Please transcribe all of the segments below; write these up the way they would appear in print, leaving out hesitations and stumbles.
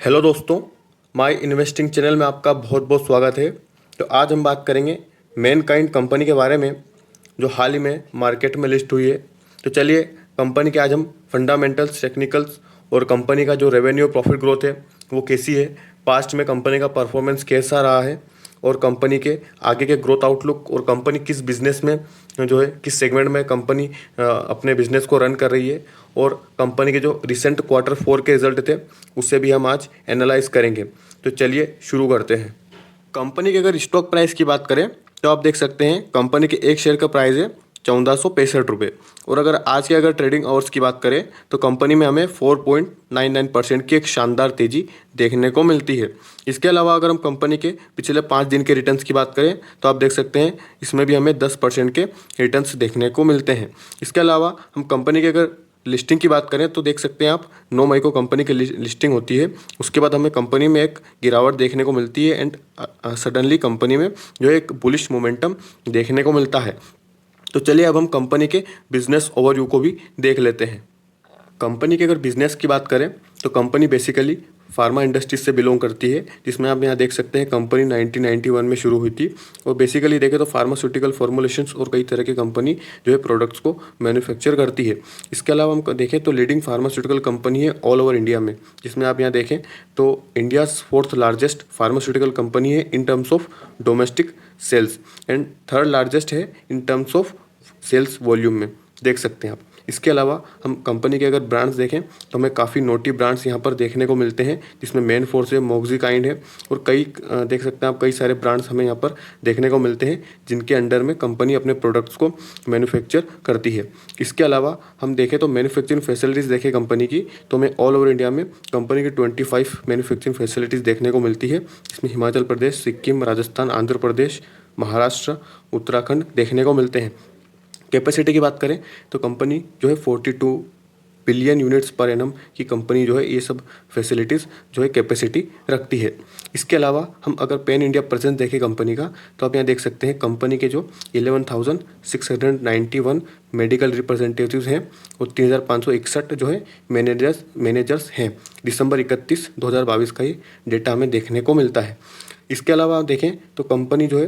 Hello दोस्तों, my investing channel में आपका बहुत बहुत स्वागत है। तो आज हम बात करेंगे मैनकाइंड कंपनी के बारे में, जो हाल ही में मार्केट में लिस्ट हुई है। तो चलिए कंपनी के आज हम फंडामेंटल्स, टेक्निकल्स और कंपनी का जो रेवेन्यू प्रॉफिट ग्रोथ है वो कैसी है, पास्ट में कंपनी का परफॉर्मेंस कैसा रहा है और कंपनी के आगे के ग्रोथ आउटलुक और कंपनी किस बिजनेस में जो है, किस सेगमेंट में कंपनी अपने बिजनेस को रन कर रही है और कंपनी के जो रिसेंट Q4 के रिजल्ट थे उससे भी हम आज एनालाइज करेंगे। तो चलिए शुरू करते हैं। कंपनी के अगर स्टॉक प्राइस की बात करें तो आप देख सकते हैं कंपनी के एक शेयर का प्राइस है 1465 रुपये। और अगर आज के अगर ट्रेडिंग आवर्स की बात करें तो कंपनी में हमें 4.99% की एक शानदार तेज़ी देखने को मिलती है। इसके अलावा अगर हम कंपनी के पिछले 5 दिन के रिटर्न्स की बात करें तो आप देख सकते हैं इसमें भी हमें 10% के रिटर्न्स देखने को मिलते हैं। इसके अलावा हम कंपनी के अगर लिस्टिंग की बात करें तो देख सकते हैं आप 9 मई को कंपनी की लिस्टिंग होती है। उसके बाद हमें कंपनी में एक गिरावट देखने को मिलती है एंड सडनली कंपनी में जो एक बुलिश मोमेंटम देखने को मिलता है। तो चलिए अब हम कंपनी के बिजनेस ओवरव्यू को भी देख लेते हैं। कंपनी के अगर बिजनेस की बात करें तो कंपनी बेसिकली फार्मा इंडस्ट्रीज से बिलोंग करती है, जिसमें आप यहाँ देख सकते हैं कंपनी 1991 में शुरू हुई थी। और बेसिकली देखें तो फार्मास्यूटिकल फॉर्मुलेशंस और कई तरह के कंपनी जो है प्रोडक्ट्स को मैन्युफैक्चर करती है। इसके अलावा हम देखें तो लीडिंग फार्मास्यूटिकल कंपनी है ऑल ओवर इंडिया में, जिसमें आप यहाँ देखें तो India's 4th largest pharmaceutical company है in terms of domestic sales and 3rd largest है in terms of sales volume में, देख सकते हैं आप। इसके अलावा हम कंपनी के अगर ब्रांड्स देखें तो हमें काफ़ी नोटी ब्रांड्स यहाँ पर देखने को मिलते हैं, जिसमें मेन फोर्स है, मोक्सिकाइंड है और कई देख सकते हैं आप कई सारे ब्रांड्स हमें यहाँ पर देखने को मिलते हैं जिनके अंडर में कंपनी अपने प्रोडक्ट्स को मैन्युफैक्चर करती है। इसके अलावा हम देखें तो मैन्युफैक्चरिंग फैसिलिटीज़ देखें कंपनी की तो हमें ऑल ओवर इंडिया में कंपनी की 25 मैन्युफैक्चरिंग फैसिलिटीज़ देखने को मिलती है। इसमें हिमाचल प्रदेश, सिक्किम, राजस्थान, आंध्र प्रदेश, महाराष्ट्र, उत्तराखंड देखने को मिलते हैं। कैपेसिटी की बात करें तो कंपनी जो है 42 बिलियन यूनिट्स पर एनम की कंपनी जो है ये सब फैसिलिटीज़ जो है कैपेसिटी रखती है। इसके अलावा हम अगर पैन इंडिया प्रेजेंस देखें कंपनी का तो आप यहाँ देख सकते हैं कंपनी के जो 11,691 मेडिकल रिप्रेजेंटेटिव्स हैं और 3,561 जो है मैनेजर्स हैं। दिसंबर 31, 2022 का ये डेटा हमें देखने को मिलता है। इसके अलावा आप देखें तो कंपनी जो है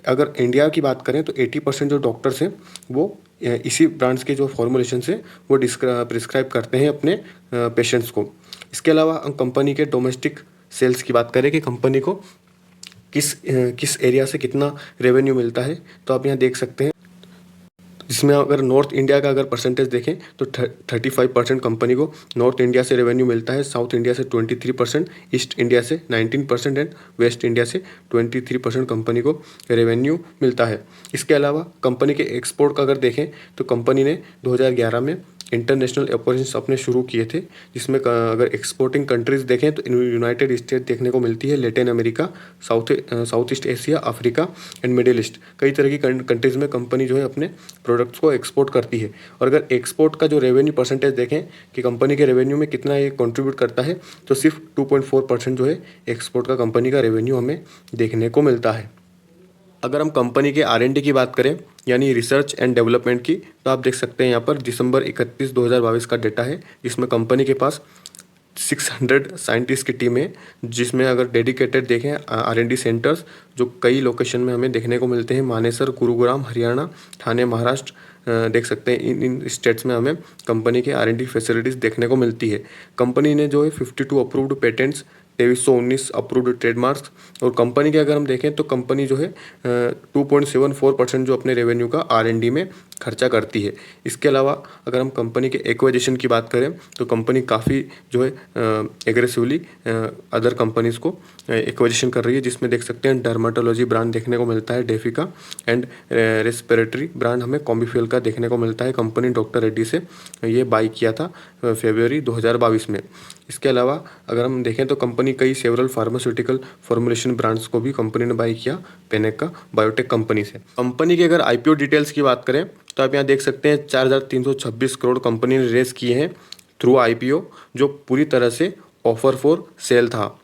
अगर इंडिया की बात करें तो 80% जो डॉक्टर्स हैं वो इसी ब्रांड्स के जो फॉर्मुलेशन से वो प्रिस्क्राइब करते हैं अपने पेशेंट्स को। इसके अलावा हम कंपनी के डोमेस्टिक सेल्स की बात करें कि कंपनी को किस एरिया से कितना रेवेन्यू मिलता है तो आप यहाँ देख सकते हैं, जिसमें अगर नॉर्थ इंडिया का अगर परसेंटेज देखें तो 35% कंपनी को नॉर्थ इंडिया से रेवेन्यू मिलता है, साउथ इंडिया से 23%, ईस्ट इंडिया से 19% एंड वेस्ट इंडिया से 23% कंपनी को रेवेन्यू मिलता है। इसके अलावा कंपनी के एक्सपोर्ट का अगर देखें तो कंपनी ने 2011 में इंटरनेशनल ऑपरेशंस अपने शुरू किए थे, जिसमें अगर एक्सपोर्टिंग कंट्रीज़ देखें तो यूनाइटेड स्टेट देखने को मिलती है, Latin America, south east Asia, Africa and middle east, कई तरह की कंट्रीज़ में कंपनी जो है अपने प्रोडक्ट्स को एक्सपोर्ट करती है। और अगर एक्सपोर्ट का जो रेवेन्यू परसेंटेज देखें कि कंपनी के रेवेन्यू में कितना ये कंट्रीब्यूट करता है तो सिर्फ 2.4% जो है एक्सपोर्ट का कंपनी का रेवेन्यू हमें देखने को मिलता है। अगर हम कंपनी के R&D की बात करें यानी रिसर्च एंड डेवलपमेंट की तो आप देख सकते हैं यहाँ पर दिसंबर 31, 2022 का डेटा है, जिसमें कंपनी के पास 600 साइंटिस्ट की टीम है, जिसमें अगर डेडिकेटेड देखें R&D सेंटर्स जो कई लोकेशन में हमें देखने को मिलते हैं, मानेसर, गुरुग्राम हरियाणा, ठाणे महाराष्ट्र, देख सकते हैं इन स्टेट्स में हमें कंपनी के R&D फैसिलिटीज़ देखने को मिलती है। कंपनी ने जो है 52 अप्रूव्ड पेटेंट्स, 2319 अप्रूव्ड ट्रेडमार्क्स और कंपनी के अगर हम देखें तो कंपनी जो है 2.74% जो अपने रेवेन्यू का R&D में खर्चा करती है। इसके अलावा अगर हम कंपनी के एक्विजिशन की बात करें तो कंपनी काफ़ी जो है एग्रेसिवली अदर कंपनीज़ को एक्विजिशन कर रही है, जिसमें देख सकते हैं डर्माटोलॉजी ब्रांड देखने को मिलता है डेफिका एंड रेस्पिरेटरी ब्रांड हमें कॉम्बिफ्यूल का देखने को मिलता है। कंपनी डॉक्टर रेड्डी से ये बाई किया था फरवरी 2022 में। इसके अलावा अगर हम देखें तो कंपनी कई सेवरल फार्मास्यूटिकल फॉर्मुलेशन ब्रांड्स को भी कंपनी ने बाई किया पेनेका बायोटेक कंपनी से। कंपनी की अगर IPO डिटेल्स की बात करें तो आप यहाँ देख सकते हैं 4,326 करोड़ कंपनी ने रेस किए हैं थ्रू IPO, जो पूरी तरह से ऑफर फॉर सेल था।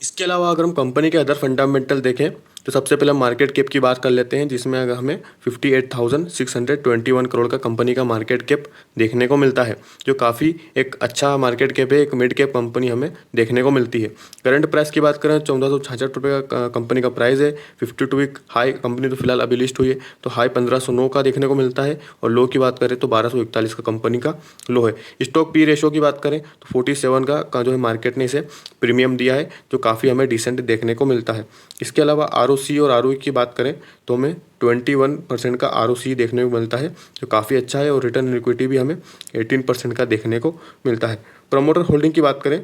इसके अलावा अगर हम कंपनी के अदर फंडामेंटल देखें तो सबसे पहले मार्केट कैप की बात कर लेते हैं, जिसमें अगर हमें 58,621 करोड़ का कंपनी का मार्केट कैप देखने को मिलता है, जो काफ़ी एक अच्छा मार्केट कैप है। एक मिड कैप कंपनी हमें देखने को मिलती है। करंट प्राइस की बात करें 1466 रुपये का कंपनी का प्राइस है। 52 वीक हाई कंपनी तो फिलहाल अभी लिस्ट हुई है, तो हाई 1509 का देखने को मिलता है, और लो की बात करें तो 1241 का कंपनी का लो है। स्टॉक पी रेशो की बात करें तो 47 का जो है मार्केट ने इसे प्रीमियम दिया है, जो काफ़ी हमें डिसेंट देखने को मिलता है। इसके अलावा ROC और ROE की बात करें तो हमें 21% का ROC देखने को मिलता है, जो काफ़ी अच्छा है, और रिटर्न इक्विटी भी हमें 18% का देखने को मिलता है। प्रमोटर होल्डिंग की बात करें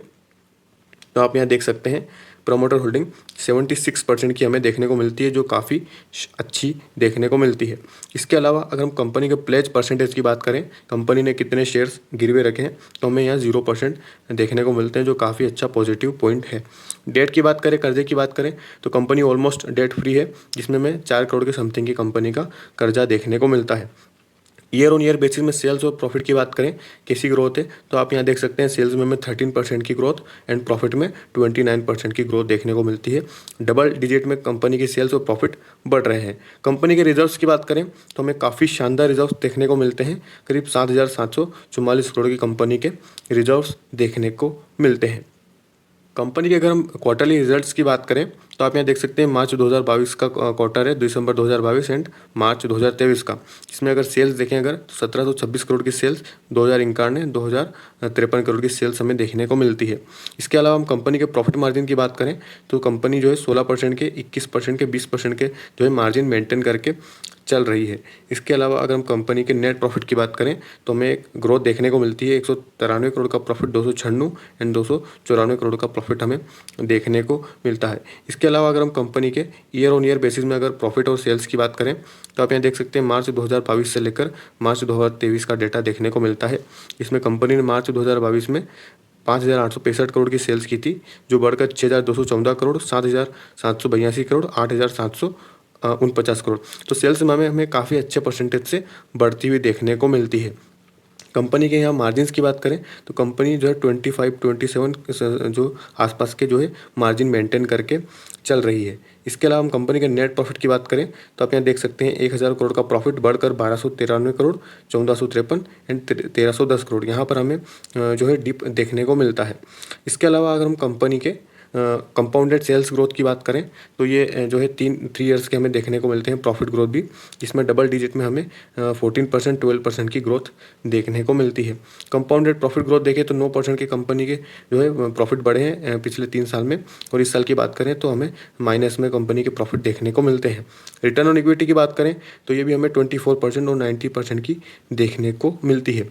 तो आप यहाँ देख सकते हैं प्रमोटर होल्डिंग 76% की हमें देखने को मिलती है, जो काफ़ी अच्छी देखने को मिलती है। इसके अलावा अगर हम कंपनी के प्लेज परसेंटेज की बात करें, कंपनी ने कितने शेयर्स गिरवे रखे हैं, तो हमें यहाँ 0% देखने को मिलते हैं, जो काफ़ी अच्छा पॉजिटिव पॉइंट है। डेट की बात करें, कर्जे की बात करें तो कंपनी ऑलमोस्ट डेट फ्री है, जिसमें हमें 4 करोड़ के समथिंग की कंपनी का कर्जा देखने को मिलता है। ईयर ऑन ईयर बेसिस में सेल्स और प्रॉफिट की बात करें कैसी ग्रोथ है, तो आप यहाँ देख सकते हैं सेल्स में हमें 13% की ग्रोथ एंड प्रॉफिट में 29% की ग्रोथ देखने को मिलती है। डबल डिजिट में कंपनी की सेल्स और प्रॉफिट बढ़ रहे हैं। कंपनी के रिजर्व्स की बात करें तो हमें काफ़ी शानदार रिजर्व्स देखने को मिलते हैं। करीब 7,744 करोड़ की कंपनी के रिजर्व्स देखने को मिलते हैं। कंपनी के अगर हम क्वार्टरली रिजल्ट्स की बात करें तो आप यहाँ देख सकते हैं मार्च 2022 का क्वार्टर है, दिसंबर 2022 एंड मार्च 2023 का। इसमें अगर सेल्स देखें अगर तो 1726 करोड़ की सेल्स 2053 करोड़ की सेल्स हमें देखने को मिलती है। इसके अलावा हम कंपनी के प्रॉफिट मार्जिन की बात करें तो कंपनी जो है 16% के, 21% के, 20% के जो है मार्जिन मेंटेन करके चल रही है। इसके अलावा अगर हम कंपनी के नेट प्रॉफिट की बात करें तो हमें एक ग्रोथ देखने को मिलती है। 193 करोड़ का प्रॉफिट 296 एंड 294 करोड़ का प्रॉफिट हमें देखने को मिलता है। इसके अलावा अगर हम कंपनी के ईयर ऑन ईयर बेसिस में अगर प्रॉफिट और सेल्स की बात करें तो आप यहाँ देख सकते हैं मार्च 2022 से लेकर मार्च 2023 का डेटा देखने को मिलता है। इसमें कंपनी ने मार्च 2022 में 5,865 करोड़ की सेल्स की थी, जो बढ़कर 6,214 करोड़, 7,782 करोड़, 8,749 करोड़। तो सेल्स में हमें काफ़ी अच्छे परसेंटेज से बढ़ती हुई देखने को मिलती है। कंपनी के यहाँ मार्जिन्स की बात करें तो कंपनी जो है 25-27 जो आसपास के जो है मार्जिन मेंटेन करके चल रही है। इसके अलावा हम कंपनी के नेट प्रॉफिट की बात करें तो आप यहाँ देख सकते हैं 1,000 करोड़ का प्रॉफिट बढ़कर 1,293 करोड़, 1,453 एंड 1,310 करोड़ यहाँ पर हमें जो है डिप देखने को मिलता है। इसके अलावा अगर हम कंपनी के कंपाउंडेड सेल्स ग्रोथ की बात करें तो ये जो है 3 ईयर्स के हमें देखने को मिलते हैं प्रॉफिट ग्रोथ भी, जिसमें डबल डिजिट में हमें 14%, 12% की ग्रोथ देखने को मिलती है। कंपाउंडेड प्रॉफिट ग्रोथ देखें तो 9% की कंपनी के जो है प्रॉफिट बढ़े हैं पिछले 3 साल में, और इस साल की बात करें तो हमें माइनस में कंपनी के प्रॉफिट देखने को मिलते हैं। रिटर्न ऑन इक्विटी की बात करें तो ये भी हमें 24% और 90% की देखने को मिलती है।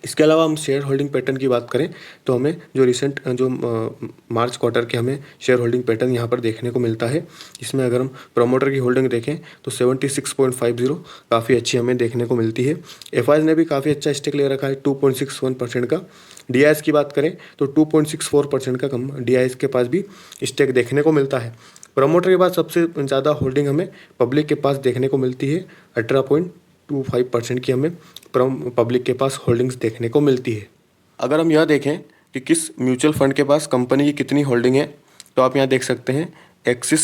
इसके अलावा हम शेयर होल्डिंग पैटर्न की बात करें तो हमें जो रिसेंट जो मार्च क्वार्टर के हमें शेयर होल्डिंग पैटर्न यहाँ पर देखने को मिलता है। इसमें अगर हम प्रमोटर की होल्डिंग देखें तो 76.50 काफ़ी अच्छी हमें देखने को मिलती है। एफआईज ने भी काफ़ी अच्छा स्टेक ले रखा है 2.61% का। डीआईएस की बात करें तो 2.64% का कम डीआईएस के पास भी स्टेक देखने को मिलता है। प्रमोटर के बाद सबसे ज़्यादा होल्डिंग हमें पब्लिक के पास देखने को मिलती है। 18.25% की हमें पब्लिक के पास होल्डिंग्स देखने को मिलती है। अगर हम यह देखें कि किस म्यूचुअल फंड के पास कंपनी की कितनी होल्डिंग है तो आप यहाँ देख सकते हैं Axis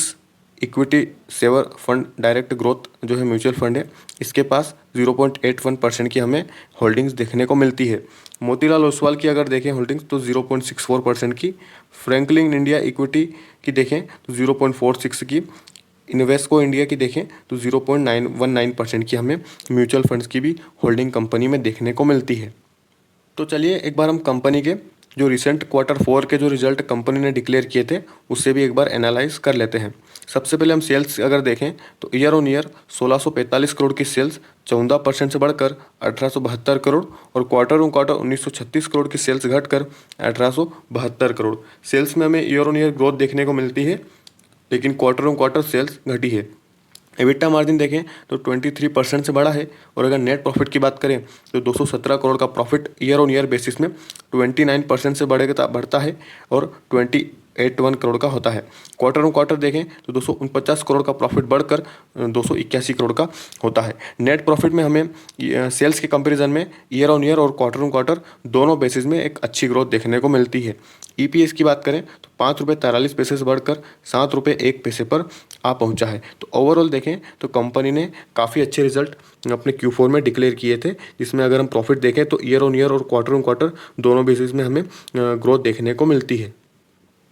equity saver fund direct growth जो है म्यूचुअल फंड है, इसके पास 0.81% की हमें होल्डिंग्स देखने को मिलती है। मोतीलाल ओसवाल की अगर देखें होल्डिंग्स तो 0.64% की। फ्रैंकलिन इंडिया इक्विटी की देखें तो 0.46 की। इन्वेस्को इंडिया की देखें तो 0.919% की हमें म्यूचुअल फंड्स की भी होल्डिंग कंपनी में देखने को मिलती है। तो चलिए एक बार हम कंपनी के जो रिसेंट Q4 के जो रिजल्ट कंपनी ने डिक्लेयर किए थे उससे भी एक बार एनालाइज कर लेते हैं। सबसे पहले हम सेल्स अगर देखें तो ईयर ऑन ईयर 1645 करोड़ की सेल्स 14% से बढ़कर 1872 करोड़, और क्वार्टर ऑन क्वार्टर 1936 करोड़ की सेल्स घटकर 1872 करोड़। सेल्स में हमें ईयर ऑन ईयर ग्रोथ देखने को मिलती है, लेकिन क्वार्टर ऑन क्वार्टर सेल्स घटी है। एबिटा मार्जिन देखें तो 23% से बढ़ा है, और अगर नेट प्रॉफिट की बात करें तो 217 करोड़ का profit year on year basis में 29% से बढ़ता है और 281 करोड़ का होता है। क्वार्टर ऑन क्वार्टर देखें तो 249 करोड़ का प्रॉफिट बढ़कर 281 करोड़ का होता है। नेट प्रॉफिट में हमें सेल्स के कंपैरिजन में ईयर ऑन ईयर और क्वार्टर ऑन क्वार्टर दोनों बेसिस में एक अच्छी ग्रोथ देखने को मिलती है। ईपीएस की बात करें तो 5 रुपये 43 पैसे से बढ़कर 7 रुपये 1 पैसे पर आ पहुंचा है। तो ओवरऑल देखें तो कंपनी ने काफ़ी अच्छे रिजल्ट अपने Q4 में डिक्लेयर किए थे, जिसमें अगर हम प्रॉफिट देखें तो ईयर ऑन ईयर और क्वार्टर ऑन क्वार्टर दोनों बेसिस में हमें ग्रोथ देखने को मिलती है।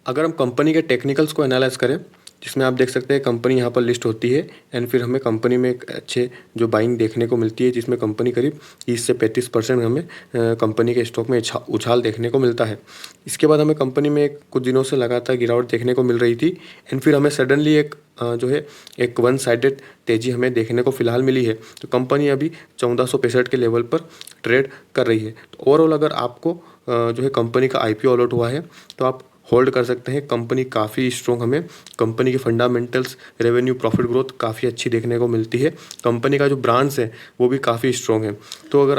अगर हम कंपनी के टेक्निकल्स को एनालाइज करें, जिसमें आप देख सकते हैं कंपनी यहाँ पर लिस्ट होती है एंड फिर हमें कंपनी में एक अच्छे जो बाइंग देखने को मिलती है, जिसमें कंपनी करीब 30 से 35% हमें कंपनी के स्टॉक में उछाल देखने को मिलता है। इसके बाद हमें कंपनी में कुछ दिनों से लगातार गिरावट देखने को मिल रही थी एंड फिर हमें सडनली जो है एक वन साइडेड तेज़ी हमें देखने को फिलहाल मिली है। तो कंपनी अभी 1465 के लेवल पर ट्रेड कर रही है। तो ओवरऑल अगर आपको जो है कंपनी का IPO अलॉट हुआ है तो आप होल्ड कर सकते हैं। कंपनी काफ़ी स्ट्रॉन्ग, हमें कंपनी के फंडामेंटल्स, रेवेन्यू, प्रॉफिट ग्रोथ काफ़ी अच्छी देखने को मिलती है। कंपनी का जो ब्रांड्स है वो भी काफ़ी स्ट्रॉन्ग है। तो अगर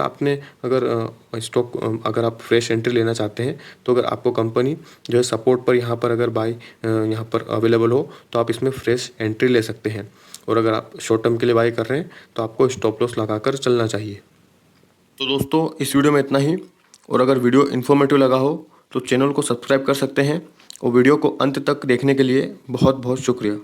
अगर आप फ्रेश एंट्री लेना चाहते हैं तो अगर आपको कंपनी जो है सपोर्ट पर यहाँ पर अगर बाई यहाँ पर अवेलेबल हो तो आप इसमें फ्रेश एंट्री ले सकते हैं। और अगर आप शॉर्ट टर्म के लिए बाई कर रहे हैं तो आपको स्टॉप लॉस लगाकर चलना चाहिए। तो दोस्तों इस वीडियो में इतना ही, और अगर वीडियो इन्फॉर्मेटिव लगा हो तो चैनल को सब्सक्राइब कर सकते हैं। और वीडियो को अंत तक देखने के लिए बहुत बहुत शुक्रिया।